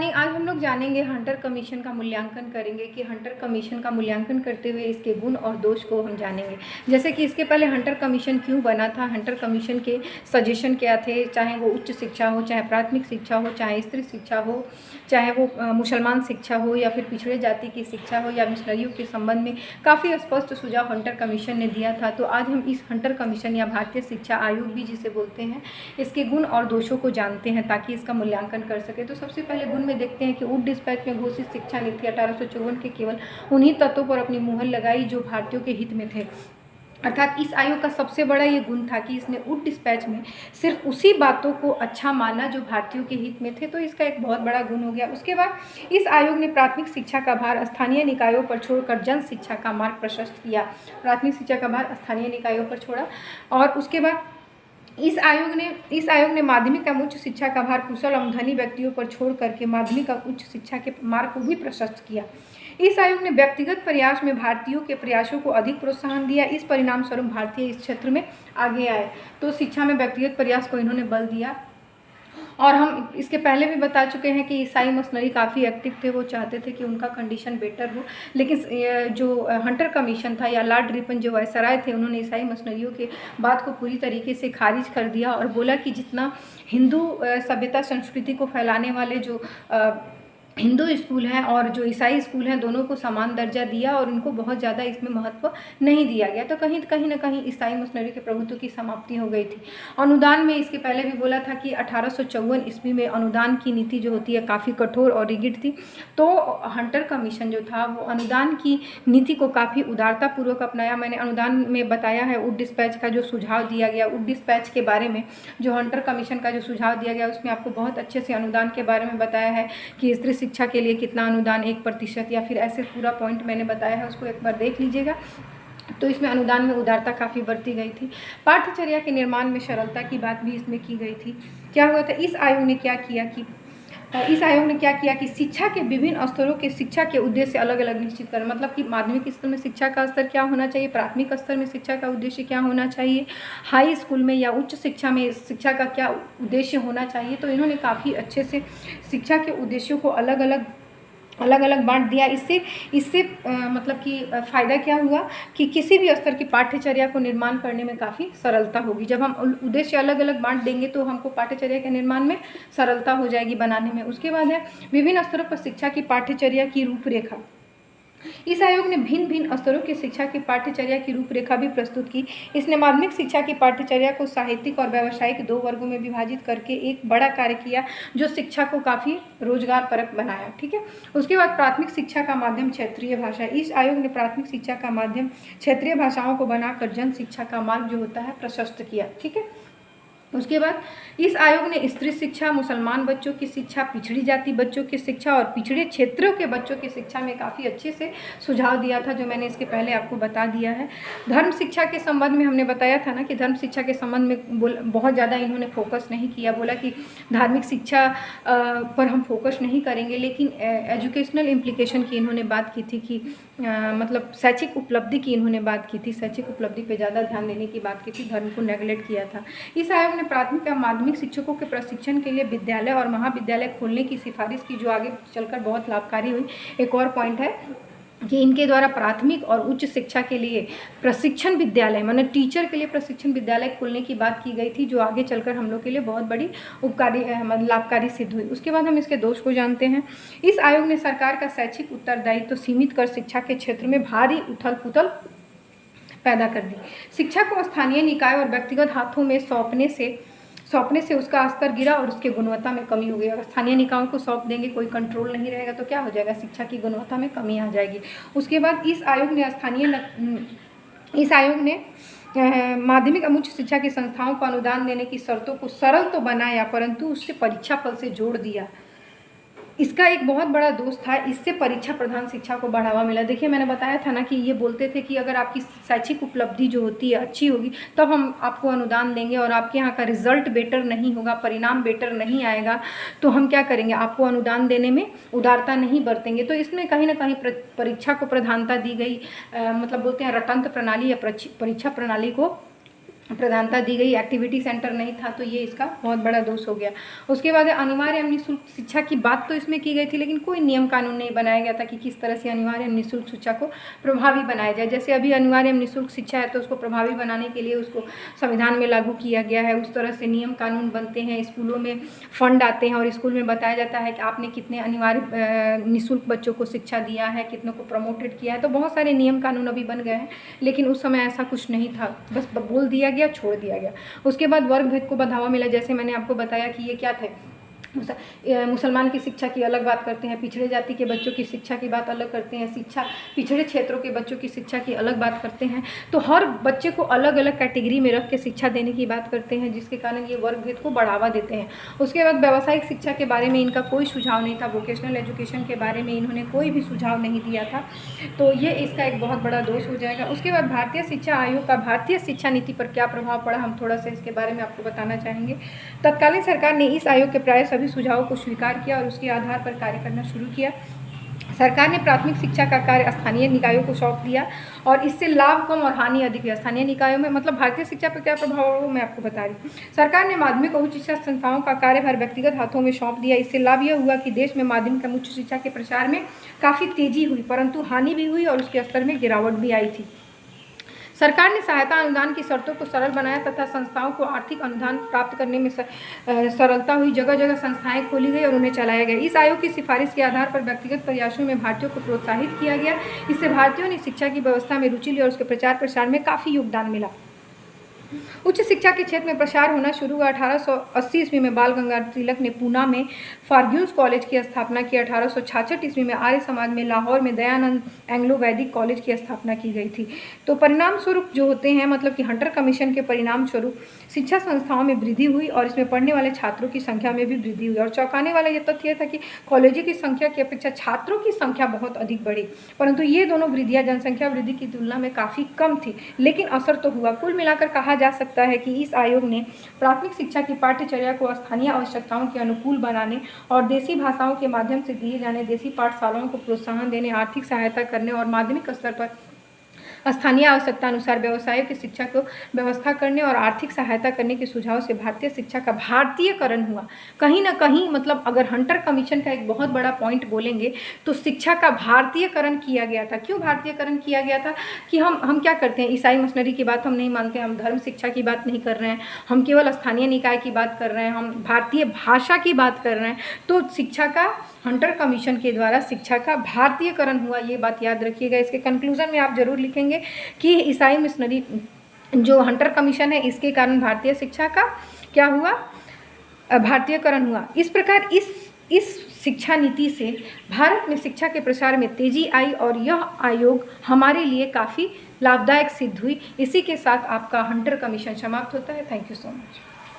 Morning. आज हम लोग जानेंगे हंटर कमीशन का मूल्यांकन करेंगे कि हंटर कमीशन का मूल्यांकन करते हुए इसके गुण और दोष को हम जानेंगे। जैसे कि इसके पहले हंटर कमीशन क्यों बना था, हंटर कमीशन के सजेशन क्या थे, चाहे वो उच्च शिक्षा हो, चाहे प्राथमिक शिक्षा हो, चाहे स्त्री शिक्षा हो, चाहे वो मुसलमान शिक्षा हो या फिर पिछड़े जाति की शिक्षा हो या मिशनरियों के संबंध में काफ़ी स्पष्ट सुझाव हंटर कमीशन ने दिया था। तो आज हम इस हंटर कमीशन या भारतीय शिक्षा आयोग भी जिसे बोलते हैं, इसके गुण और दोषों को जानते हैं ताकि इसका मूल्यांकन कर सके। तो सबसे पहले गुण में देखते हैं कि वुड डिस्पैच में घोषित शिक्षा नीति 1854 के केवल उन्हीं तत्वों पर अपनी मुहर लगाई जो भारतीयों के हित में थे। अर्थात इस आयोग का सबसे बड़ा ये गुण था कि इसने वुड डिस्पैच में सिर्फ उसी बातों को अच्छा माना जो भारतीयों के हित में थे। तो इसका एक बहुत बड़ा गुण हो गया। उसके बाद इस आयोग ने प्राथमिक शिक्षा का भार स्थानीय निकायों पर छोड़कर जन शिक्षा का मार्ग प्रशस्त किया। प्राथमिक शिक्षा का भार स्थानीय निकायों पर छोड़ा और उसके बाद इस आयोग ने माध्यमिक एवं उच्च शिक्षा का भार कुशल एवं धनी व्यक्तियों पर छोड़ करके माध्यमिक और उच्च शिक्षा के मार्ग को भी प्रशस्त किया। इस आयोग ने व्यक्तिगत प्रयास में भारतीयों के प्रयासों को अधिक प्रोत्साहन दिया। इस परिणाम स्वरूप भारतीय इस क्षेत्र में आगे आए। तो शिक्षा में व्यक्तिगत प्रयास को इन्होंने बल दिया। और हम इसके पहले भी बता चुके हैं कि ईसाई मशीनरी काफ़ी एक्टिव थे, वो चाहते थे कि उनका कंडीशन बेटर हो। लेकिन जो हंटर कमीशन था या लॉर्ड रिपन जो वायसराय थे, उन्होंने ईसाई मशीनरियों के बात को पूरी तरीके से खारिज कर दिया और बोला कि जितना हिंदू सभ्यता संस्कृति को फैलाने वाले जो हिंदू स्कूल हैं और जो ईसाई स्कूल हैं, दोनों को समान दर्जा दिया और इनको बहुत ज़्यादा इसमें महत्व नहीं दिया गया। तो कहीं ना कहीं ईसाई मशीनरी के प्रभुत्व की समाप्ति हो गई थी। अनुदान में इसके पहले भी बोला था कि 1854 ईस्वी में अनुदान की नीति जो होती है काफ़ी कठोर और रिगिड थी। तो हंटर कमीशन जो था वो अनुदान की नीति को काफ़ी उदारतापूर्वक अपनाया। मैंने अनुदान में बताया है वुड डिस्पैच का जो सुझाव दिया गया, वुड डिस्पैच के बारे में जो हंटर कमीशन का जो सुझाव दिया गया उसमें आपको बहुत अच्छे से अनुदान के बारे में बताया है कि स्त्री शिक्षा के लिए कितना अनुदान 1% या फिर ऐसे पूरा पॉइंट मैंने बताया है, उसको एक बार देख लीजिएगा। तो इसमें अनुदान में उदारता काफ़ी बरती गई थी। पाठ्यचर्या के निर्माण में सरलता की बात भी इसमें की गई थी। क्या हुआ था, इस आयोग ने क्या किया कि शिक्षा के विभिन्न स्तरों के शिक्षा के उद्देश्य अलग अलग निश्चित कर, मतलब कि माध्यमिक स्तर में शिक्षा का स्तर क्या होना चाहिए, प्राथमिक स्तर में शिक्षा का उद्देश्य क्या होना चाहिए, हाई स्कूल में या उच्च शिक्षा में शिक्षा का क्या उद्देश्य होना चाहिए। तो इन्होंने काफ़ी अच्छे से शिक्षा के उद्देश्यों को अलग अलग बांट दिया। इससे मतलब कि फ़ायदा क्या हुआ कि किसी भी स्तर की पाठ्यचर्या को निर्माण करने में काफ़ी सरलता होगी। जब हम उद्देश्य अलग अलग बांट देंगे तो हमको पाठ्यचर्या के निर्माण में सरलता हो जाएगी बनाने में। उसके बाद है विभिन्न स्तरों पर शिक्षा की पाठ्यचर्या की रूपरेखा। इस आयोग ने भिन्न भिन्न स्तरों की शिक्षा की पाठ्यचर्या की रूपरेखा भी प्रस्तुत की। इसने माध्यमिक शिक्षा की पाठ्यचर्या को साहित्यिक और व्यावसायिक 2 वर्गों में विभाजित करके एक बड़ा कार्य किया जो शिक्षा को काफ़ी रोजगार परक बनाया। ठीक है। उसके बाद प्राथमिक शिक्षा का माध्यम क्षेत्रीय भाषा। इस आयोग ने प्राथमिक शिक्षा का माध्यम क्षेत्रीय भाषाओं को बनाकर जन शिक्षा का मार्ग जो होता है प्रशस्त किया। ठीक है। उसके बाद इस आयोग ने स्त्री शिक्षा, मुसलमान बच्चों की शिक्षा, पिछड़ी जाति बच्चों की शिक्षा और पिछड़े क्षेत्रों के बच्चों की शिक्षा में काफ़ी अच्छे से सुझाव दिया था, जो मैंने इसके पहले आपको बता दिया है। धर्म शिक्षा के संबंध में हमने बताया था ना कि धर्म शिक्षा के संबंध में बहुत ज़्यादा इन्होंने फोकस नहीं किया। बोला कि धार्मिक शिक्षा पर हम फोकस नहीं करेंगे, लेकिन एजुकेशनल इम्प्लीकेशन की इन्होंने बात की थी कि मतलब शैक्षिक उपलब्धि की इन्होंने बात की थी। शैक्षिक उपलब्धि पर ज़्यादा ध्यान देने की बात की थी, धर्म को नेगलेक्ट किया था। इस आयोग प्राथमिक और माध्यमिक शिक्षकों के प्रशिक्षण के लिए विद्यालय और महाविद्यालय खोलने की सिफारिश की, जो आगे चलकर बहुत लाभकारी हुई। एक और पॉइंट है कि इनके द्वारा प्राथमिक और उच्च शिक्षा के लिए प्रशिक्षण विद्यालय, माने टीचर के लिए प्रशिक्षण विद्यालय खोलने की बात की गई थी, जो आगे चलकर हम लोग के लिए बहुत बड़ी लाभकारी सिद्ध हुई। उसके बाद हम इसके दोष को जानते हैं। इस आयोग ने सरकार का शैक्षिक उत्तरदायित्व तो सीमित कर शिक्षा के क्षेत्र में भारी उथल पुथल पैदा कर दी। शिक्षा को स्थानीय निकाय और व्यक्तिगत हाथों में सौंपने से उसका स्तर गिरा और उसकी गुणवत्ता में कमी हो गई। अगर स्थानीय निकायों को सौंप देंगे, कोई कंट्रोल नहीं रहेगा, तो क्या हो जाएगा, शिक्षा की गुणवत्ता में कमी आ जाएगी। उसके बाद इस आयोग ने माध्यमिक और उच्च शिक्षा की संस्थाओं को अनुदान देने की शर्तों को सरल तो बनाया, परंतु उससे परीक्षा फल से जोड़ दिया। इसका एक बहुत बड़ा दोष था, इससे परीक्षा प्रधान शिक्षा को बढ़ावा मिला। देखिए, मैंने बताया था ना कि ये बोलते थे कि अगर आपकी शैक्षिक उपलब्धि जो होती है अच्छी होगी तब हम आपको अनुदान देंगे, और आपके यहाँ का रिजल्ट बेटर नहीं होगा, परिणाम बेटर नहीं आएगा, तो हम क्या करेंगे, आपको अनुदान देने में उदारता नहीं बरतेंगे। तो इसमें कहीं ना कहीं परीक्षा को प्रधानता दी गई, मतलब बोलते हैं रटंत्र प्रणाली या परीक्षा प्रणाली को प्रधानता दी गई, एक्टिविटी सेंटर नहीं था, तो ये इसका बहुत बड़ा दोष हो गया। उसके बाद अनिवार्य एवं निःशुल्क शिक्षा की बात तो इसमें की गई थी, लेकिन कोई नियम कानून नहीं बनाया गया था कि किस तरह से अनिवार्य एवं निःशुल्क शिक्षा को प्रभावी बनाया जाए। जैसे अभी अनिवार्य एवं निःशुल्क शिक्षा है तो उसको प्रभावी बनाने के लिए उसको संविधान में लागू किया गया है, उस तरह से नियम कानून बनते हैं, स्कूलों में फंड आते हैं और स्कूल में बताया जाता है कि आपने कितने अनिवार्य निःशुल्क बच्चों को शिक्षा दिया है, कितनों को प्रमोटेड किया है। तो बहुत सारे नियम कानून अभी बन गए हैं, लेकिन उस समय ऐसा कुछ नहीं था, बस बोल दिया गया, छोड़ दिया गया। उसके बाद वर्ग भेद को बढ़ावा मिला, जैसे मैंने आपको बताया कि ये क्या थे, मुसलमान की शिक्षा की अलग बात करते हैं, पिछड़े जाति के बच्चों की शिक्षा की बात अलग करते हैं, शिक्षा पिछड़े क्षेत्रों के बच्चों की शिक्षा की अलग बात करते हैं। तो हर बच्चे को अलग अलग कैटेगरी में रख के शिक्षा देने की बात करते हैं, जिसके कारण ये वर्ग भेद को बढ़ावा देते हैं। उसके बाद व्यावसायिक शिक्षा के बारे में इनका कोई सुझाव नहीं था, वोकेशनल एजुकेशन के बारे में इन्होंने कोई भी सुझाव नहीं दिया था, तो ये इसका एक बहुत बड़ा दोष हो जाएगा। उसके बाद भारतीय शिक्षा आयोग का भारतीय शिक्षा नीति पर क्या प्रभाव पड़ा, हम थोड़ा सा इसके बारे में आपको बताना चाहेंगे। तत्कालीन सरकार ने इस आयोग के प्राय सभी सुझावों को स्वीकार किया और उसके आधार पर कार्य करना शुरू किया। सरकार ने प्राथमिक शिक्षा का कार्य स्थानीय निकायों को सौंप दिया और इससे लाभ कम और हानि अधिक है। स्थानीय निकायों में मतलब भारतीय शिक्षा पर क्या प्रभाव है मैं आपको बता रही हूँ। सरकार ने माध्यमिक और उच्च शिक्षा संस्थाओं का कार्यभार व्यक्तिगत हाथों में सौंप दिया। इससे लाभ यह हुआ कि देश में माध्यमिक और उच्च शिक्षा के प्रसार में काफ़ी तेजी हुई, परंतु हानि भी हुई और उसके स्तर में गिरावट भी आई थी। सरकार ने सहायता अनुदान की शर्तों को सरल बनाया तथा संस्थाओं को आर्थिक अनुदान प्राप्त करने में सरलता हुई। जगह जगह संस्थाएं खोली गई और उन्हें चलाया गया। इस आयोग की सिफारिश के आधार पर व्यक्तिगत प्रयासों में भारतीयों को प्रोत्साहित किया गया। इससे भारतीयों ने शिक्षा की व्यवस्था में रुचि ली और उसके प्रचार प्रसार में काफ़ी योगदान मिला। उच्च शिक्षा के क्षेत्र में प्रसार होना शुरू हुआ। 1880 ईस्वी में बाल गंगाधर तिलक ने पूना में फार्ग्यूस कॉलेज की स्थापना की। 1866 ईस्वी में आर्य समाज में लाहौर में दयानंद एंग्लो वैदिक कॉलेज की स्थापना की गई थी। तो परिणाम स्वरूप जो होते हैं, मतलब कि हंटर कमीशन के परिणाम स्वरूप शिक्षा संस्थाओं में वृद्धि हुई और इसमें पढ़ने वाले छात्रों की संख्या में भी वृद्धि हुई। और चौंकाने वाला यह तथ्य था कि कॉलेजों की संख्या की अपेक्षा छात्रों की संख्या बहुत अधिक बढ़ी, परंतु ये दोनों वृद्धियाँ जनसंख्या वृद्धि की तुलना में काफ़ी कम थी, लेकिन असर तो हुआ। कुल मिलाकर कहा जा सकता है कि इस आयोग ने प्राथमिक शिक्षा की पाठ्यचर्या को स्थानीय आवश्यकताओं के अनुकूल बनाने और देसी भाषाओं के माध्यम से दिए जाने देसी पाठशालाओं को प्रोत्साहन देने, आर्थिक सहायता करने और माध्यमिक स्तर पर स्थानीय आवश्यकता अनुसार व्यवसायों की शिक्षा को व्यवस्था करने और आर्थिक सहायता करने के सुझाव से भारतीय शिक्षा का भारतीयकरण हुआ। कहीं ना कहीं मतलब अगर हंटर कमीशन का एक बहुत बड़ा पॉइंट बोलेंगे तो शिक्षा का भारतीयकरण किया गया था। क्यों भारतीयकरण किया गया था कि हम क्या करते हैं, ईसाई मिशनरी की बात हम नहीं मानते, हम धर्म शिक्षा की बात नहीं कर रहे हैं, हम केवल स्थानीय निकाय की बात कर रहे हैं, हम भारतीय भाषा की बात कर रहे हैं। तो शिक्षा का हंटर कमीशन के द्वारा शिक्षा का भारतीयकरण हुआ, ये बात याद रखिएगा। इसके कंक्लूजन में आप जरूर लिखेंगे कि ईसाई मिशनरी जो हंटर कमीशन है इसके कारण भारतीय शिक्षा का क्या हुआ, भारतीयकरण हुआ। इस प्रकार इस शिक्षा नीति से भारत में शिक्षा के प्रसार में तेजी आई और यह आयोग हमारे लिए काफ़ी लाभदायक सिद्ध हुई। इसी के साथ आपका हंटर कमीशन समाप्त होता है। Thank you so much.